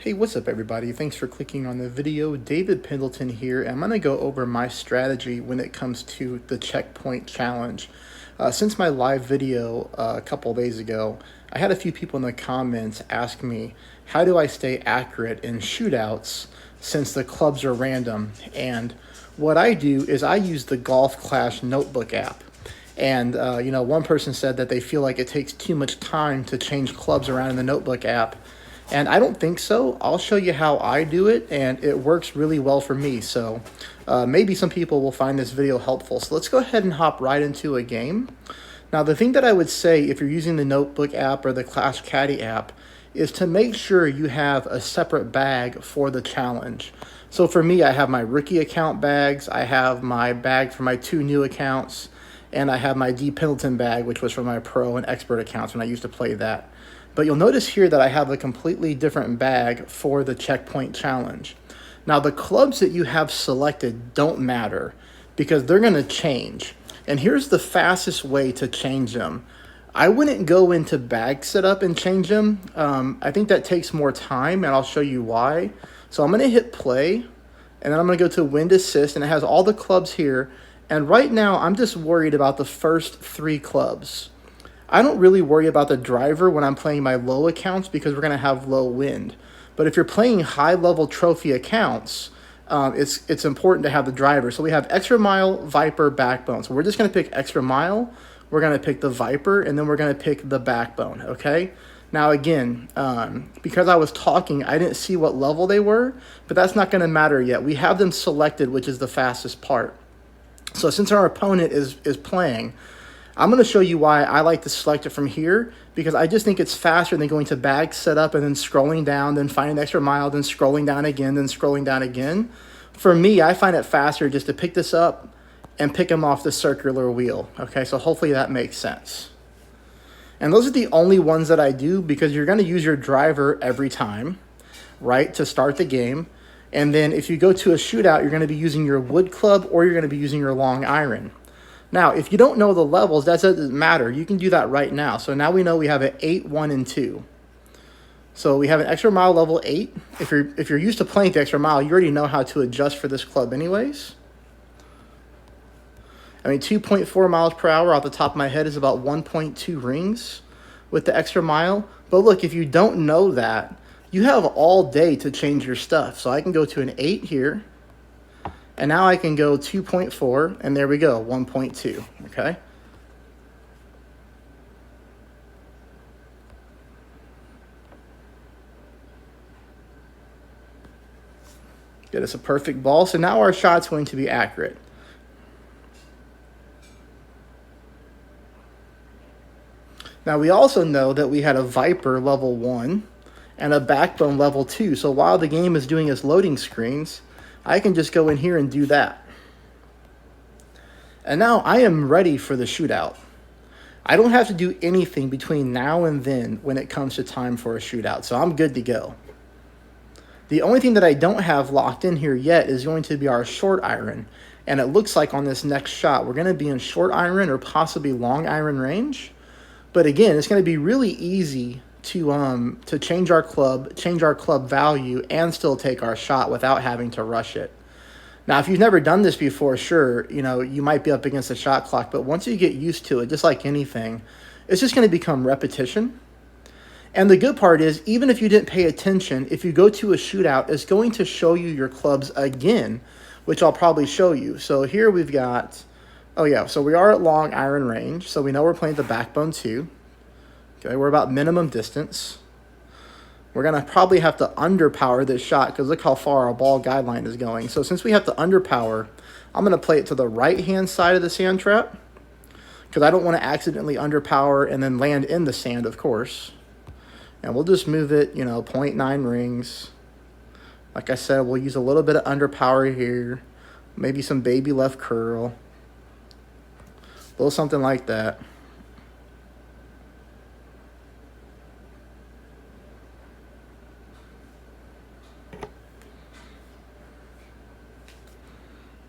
Hey, what's up everybody? Thanks for clicking on the video. David Pendleton here, and I'm going to go over my strategy when it comes to the checkpoint challenge. Since my live video a couple days ago, I had a few people in the comments ask me, how do I stay accurate in shootouts since the clubs are random? And what I do is I use the Golf Clash notebook app. And, one person said that they feel like it takes too much time to change clubs around in the notebook app. And I don't think so. I'll show you how I do it, and it works really well for me. So maybe some people will find this video helpful. So let's go ahead and hop right into a game. Now, the thing that I would say if you're using the Notebook app or the Clash Caddy app is to make sure you have a separate bag for the challenge. So for me, I have my rookie account bags, I have my bag for my 2 new accounts, and I have my D Pendleton bag, which was for my pro and expert accounts when I used to play that. But you'll notice here that I have a completely different bag for the checkpoint challenge. Now, the clubs that you have selected don't matter because they're going to change. And here's the fastest way to change them. I wouldn't go into bag setup and change them. I think that takes more time, and I'll show you why. So I'm going to hit play, and then I'm going to go to wind assist, and it has all the clubs here. And right now, I'm just worried about the first 3 clubs. I don't really worry about the driver when I'm playing my low accounts because we're going to have low wind. But if you're playing high-level trophy accounts, it's important to have the driver. So we have Extra Mile, Viper, Backbone. So we're just going to pick Extra Mile, we're going to pick the Viper, and then we're going to pick the Backbone, okay? Now again, because I was talking, I didn't see what level they were, but that's not going to matter yet. We have them selected, which is the fastest part. So since our opponent is playing, I'm going to show you why I like to select it from here, because I just think it's faster than going to bag setup and then scrolling down, then finding Extra Mile, then scrolling down again, then scrolling down again. For me, I find it faster just to pick this up and pick them off the circular wheel. Okay, so hopefully that makes sense. And those are the only ones that I do because you're going to use your driver every time, right, to start the game. And then if you go to a shootout, you're going to be using your wood club or you're going to be using your long iron. Now, if you don't know the levels, that doesn't matter. You can do that right now. So now we know we have an 8, 1, and 2. So we have an Extra Mile level 8. If you're used to playing the Extra Mile, you already know how to adjust for this club anyways. I mean, 2.4 miles per hour off the top of my head is about 1.2 rings with the Extra Mile. But look, if you don't know that, you have all day to change your stuff. So I can go to an 8 here. And now I can go 2.4, and there we go, 1.2, okay? Get us a perfect ball, so now our shot's going to be accurate. Now we also know that we had a Viper level 1 and a Backbone level 2, so while the game is doing its loading screens, I can just go in here and do that. And now I am ready for the shootout. I don't have to do anything between now and then when it comes to time for a shootout, so I'm good to go. The only thing that I don't have locked in here yet is going to be our short iron. And it looks like on this next shot, we're going to be in short iron or possibly long iron range. But again, it's going to be really easy to change our club value and still take our shot without having to rush it. Now, if you've never done this before, sure, you might be up against the shot clock, but once you get used to it, just like anything, it's just going to become repetition. And the good part is, even if you didn't pay attention, if you go to a shootout, it's going to show you your clubs again, which I'll probably show you. So here we've got, oh yeah, so we are at long iron range, so we know we're playing the Backbone 2. Okay, we're about minimum distance. We're going to probably have to underpower this shot because look how far our ball guideline is going. So since we have to underpower, I'm going to play it to the right-hand side of the sand trap because I don't want to accidentally underpower and then land in the sand, of course. And we'll just move it, 0.9 rings. Like I said, we'll use a little bit of underpower here. Maybe some baby left curl. A little something like that.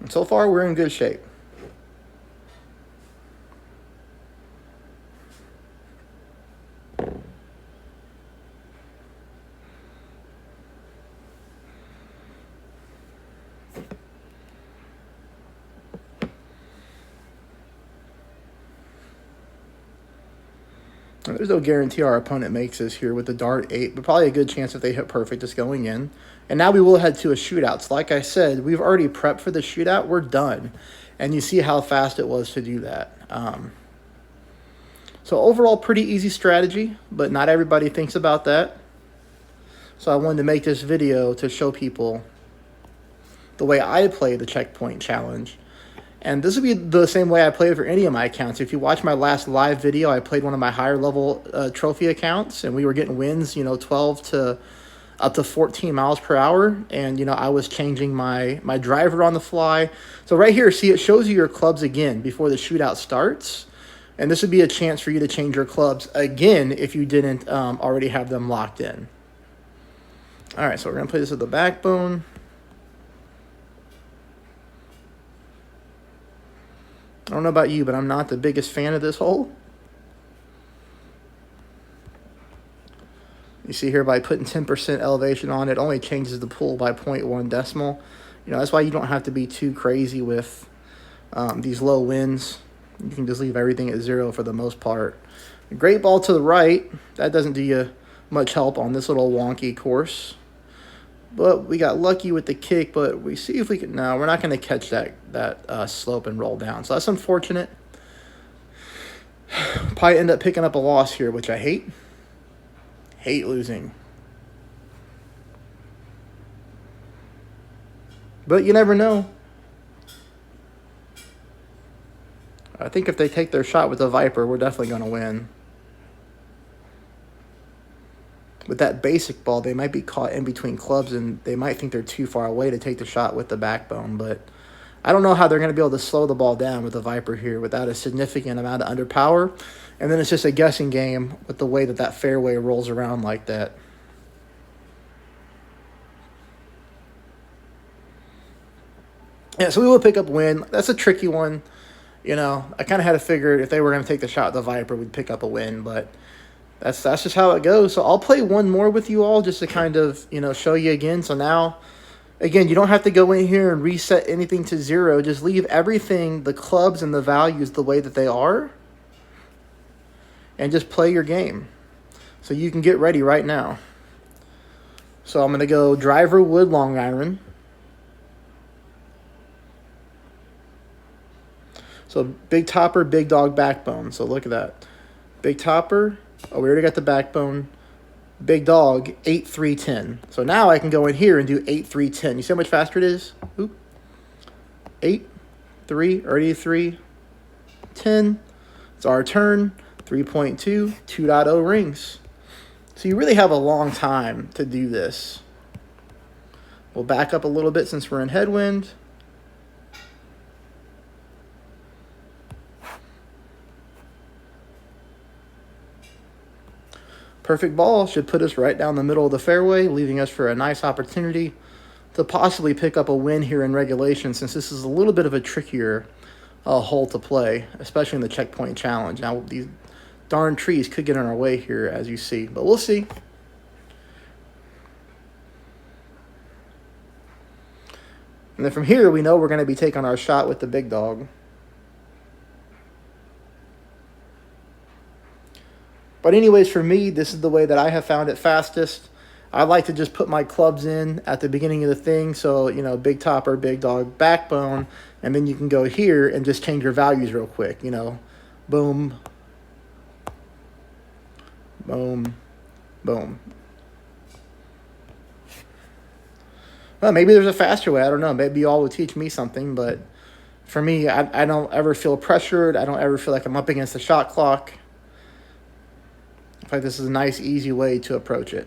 And so far, we're in good shape. There's no guarantee our opponent makes this here with the dart 8, but probably a good chance if they hit perfect it's going in. And now we will head to a shootout. So like I said, we've already prepped for the shootout. We're done. And you see how fast it was to do that. So overall, pretty easy strategy, but not everybody thinks about that. So I wanted to make this video to show people the way I play the checkpoint challenge. And this would be the same way I play for any of my accounts. If you watch my last live video, I played one of my higher level trophy accounts, and we were getting wins, 12 to up to 14 miles per hour. And, I was changing my driver on the fly. So right here, see, it shows you your clubs again before the shootout starts. And this would be a chance for you to change your clubs again if you didn't already have them locked in. All right, so we're going to play this with the backbone. I don't know about you, but I'm not the biggest fan of this hole. You see here, by putting 10% elevation on it, only changes the pool by 0.1 decimal. That's why you don't have to be too crazy with these low winds. You can just leave everything at 0 for the most part. A great ball to the right. That doesn't do you much help on this little wonky course. But we got lucky with the kick, but we see if we can... No, we're not going to catch that slope and roll down. So that's unfortunate. Probably end up picking up a loss here, which I hate. Hate losing. But you never know. I think if they take their shot with the Viper, we're definitely going to win. With that basic ball, they might be caught in between clubs, and they might think they're too far away to take the shot with the backbone. But I don't know how they're going to be able to slow the ball down with the Viper here without a significant amount of underpower. And then it's just a guessing game with the way that fairway rolls around like that. Yeah, so we will pick up a win. That's a tricky one. I kind of had to figure if they were going to take the shot with the Viper, we'd pick up a win, but that's just how it goes. So I'll play one more with you all just to kind of, show you again. So now, again, you don't have to go in here and reset anything to 0. Just leave everything, the clubs and the values the way that they are, and just play your game. So you can get ready right now. So I'm going to go driver, wood, long iron. So big topper, big dog, backbone. So look at that. Big topper. Oh, we already got the backbone. Big dog, 8, 3, 10. So now I can go in here and do 8, 3, 10. You see how much faster it is? Oop. 8, 3, already 3, 10. It's our turn. 3.2, 2.0 rings. So you really have a long time to do this. We'll back up a little bit since we're in headwind. Perfect ball should put us right down the middle of the fairway, leaving us for a nice opportunity to possibly pick up a win here in regulation, since this is a little bit of a trickier hole to play, especially in the checkpoint challenge. Now, these darn trees could get in our way here, as you see, but we'll see. And then from here, we know we're going to be taking our shot with the big dog. But anyways, for me, this is the way that I have found it fastest. I like to just put my clubs in at the beginning of the thing. So, big topper, big dog, backbone. And then you can go here and just change your values real quick. Boom, boom, boom. Well, maybe there's a faster way. I don't know. Maybe you all will teach me something. But for me, I don't ever feel pressured. I don't ever feel like I'm up against the shot clock. In fact, this is a nice, easy way to approach it.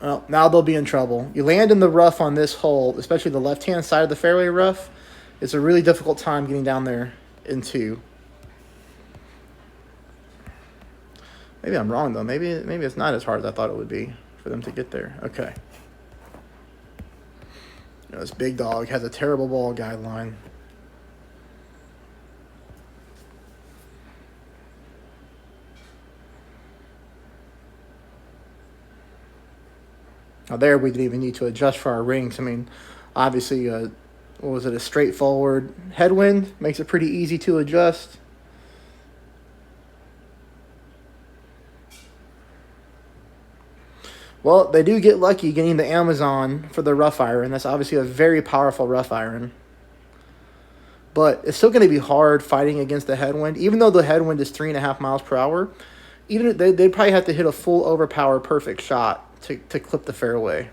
Well, now they'll be in trouble. You land in the rough on this hole, especially the left-hand side of the fairway rough. It's a really difficult time getting down there in 2. Maybe I'm wrong, though. Maybe it's not as hard as I thought it would be for them to get there. Okay. This big dog has a terrible ball guideline. Now there, we didn't even need to adjust for our rings. I mean, obviously, what was it, a straightforward headwind? Makes it pretty easy to adjust. Well, they do get lucky getting the Amazon for the rough iron. That's obviously a very powerful rough iron. But it's still going to be hard fighting against the headwind. Even though the headwind is 3.5 miles per hour, even they'd probably have to hit a full overpower perfect shot to clip the fairway.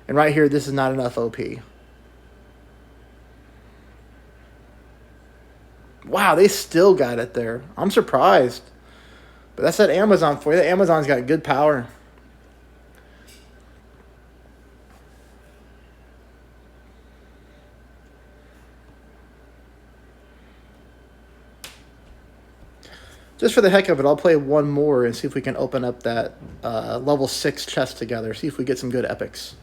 And right here, this is not enough OP. Wow, they still got it there. I'm surprised. But that's that Amazon for you. That Amazon's got good power. Just for the heck of it, I'll play one more and see if we can open up that level 6 chest together. See if we get some good epics.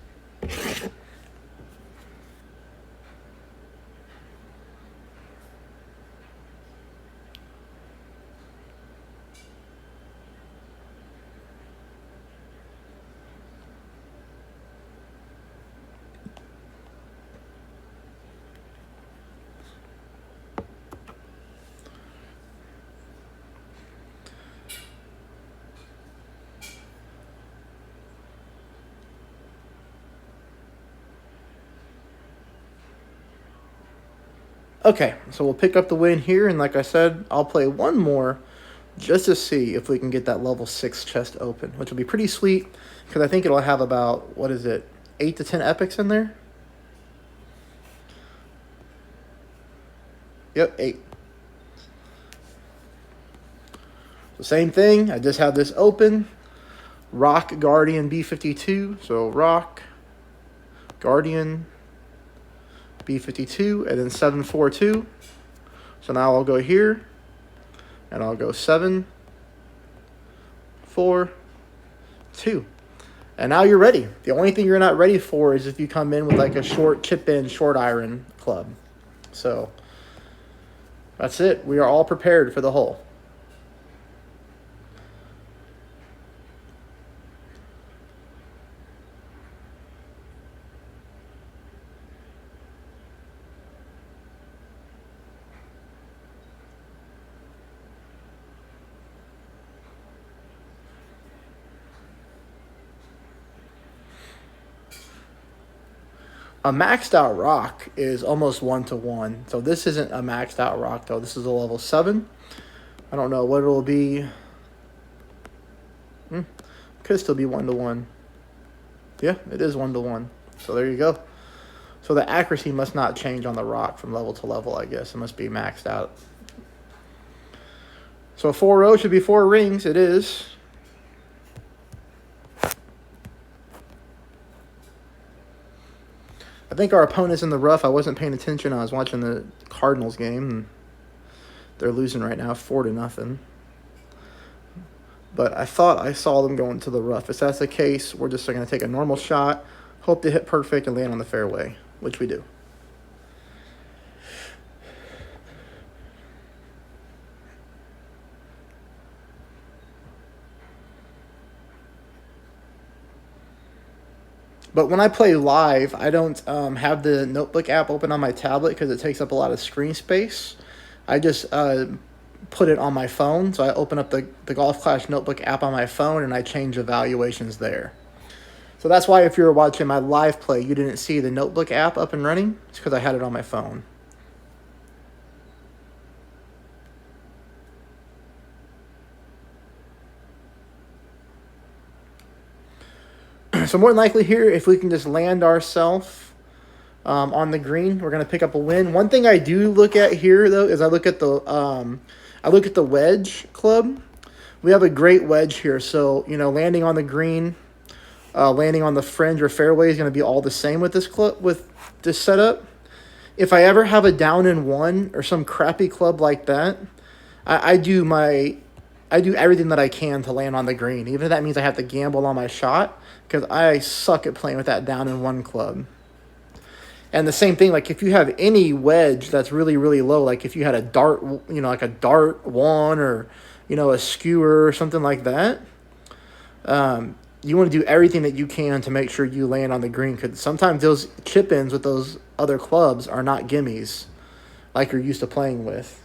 Okay, so we'll pick up the win here, and like I said, I'll play one more just to see if we can get that level 6 chest open, which will be pretty sweet, because I think it'll have about, 8 to 10 epics in there? Yep, 8. So same thing, I just have this open, Rock, Guardian, B52, so Rock, Guardian, B52, and then 742. So now I'll go here, and I'll go 7, 4, 2. And now you're ready. The only thing you're not ready for is if you come in with like a short chip-in, short iron club. So that's it. We are all prepared for the hole. A maxed out rock is almost 1-to-1. So this isn't a maxed out rock though. This is a level 7. I don't know what it'll be. Could still be 1-to-1. Yeah, it is 1-to-1. So there you go. So the accuracy must not change on the rock from level to level, I guess. It must be maxed out. So 4-0 should be 4 rings. It is. I think our opponent's in the rough. I wasn't paying attention. I was watching the Cardinals game. And they're losing right now, 4-0. But I thought I saw them going to the rough. If that's the case, we're just going to take a normal shot, hope to hit perfect, and land on the fairway, which we do. But when I play live, I don't have the notebook app open on my tablet because it takes up a lot of screen space. I just put it on my phone. So I open up the Golf Clash notebook app on my phone, and I change evaluations there. So that's why if you were watching my live play, you didn't see the notebook app up and running. It's because I had it on my phone. So more than likely here, if we can just land ourselves on the green, we're going to pick up a win. One thing I do look at here, though, is I look at the wedge club. We have a great wedge here. So, landing on the green, landing on the fringe or fairway is going to be all the same with this club, with this setup. If I ever have a down in one or some crappy club like that, I do everything that I can to land on the green, even if that means I have to gamble on my shot, because I suck at playing with that down in one club. And the same thing, like if you have any wedge that's really, really low, like if you had a dart, like a dart one or, a skewer or something like that, you want to do everything that you can to make sure you land on the green, because sometimes those chip-ins with those other clubs are not gimmies like you're used to playing with.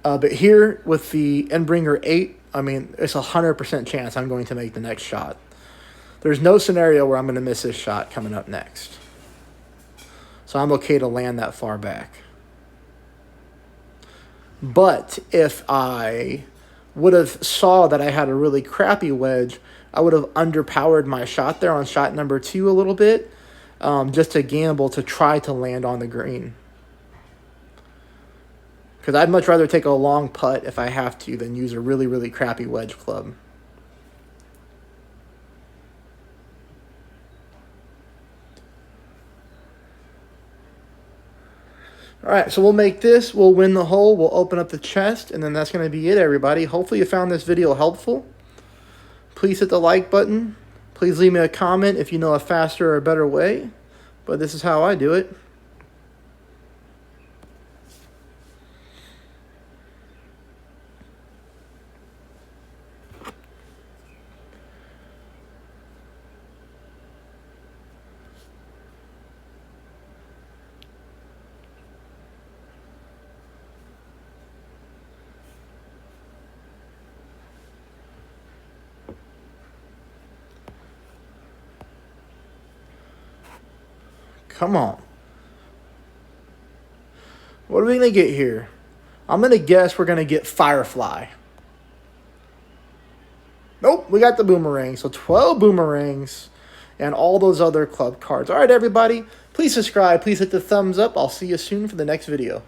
But here with the Endbringer 8 I mean, it's 100% chance I'm going to make the next shot. There's no scenario where I'm going to miss this shot coming up next. So I'm okay to land that far back. But if I would have saw that I had a really crappy wedge, I would have underpowered my shot there on shot number 2 a little bit, just to gamble to try to land on the green. Because I'd much rather take a long putt if I have to than use a really, really crappy wedge club. All right, so we'll make this, we'll win the hole, we'll open up the chest, and then that's going to be it, everybody. Hopefully you found this video helpful. Please hit the like button. Please leave me a comment if you know a faster or better way. But this is how I do it. Come on. What are we going to get here? I'm going to guess we're going to get Firefly. Nope, we got the boomerang. So 12 boomerangs and all those other club cards. All right, everybody. Please subscribe. Please hit the thumbs up. I'll see you soon for the next video.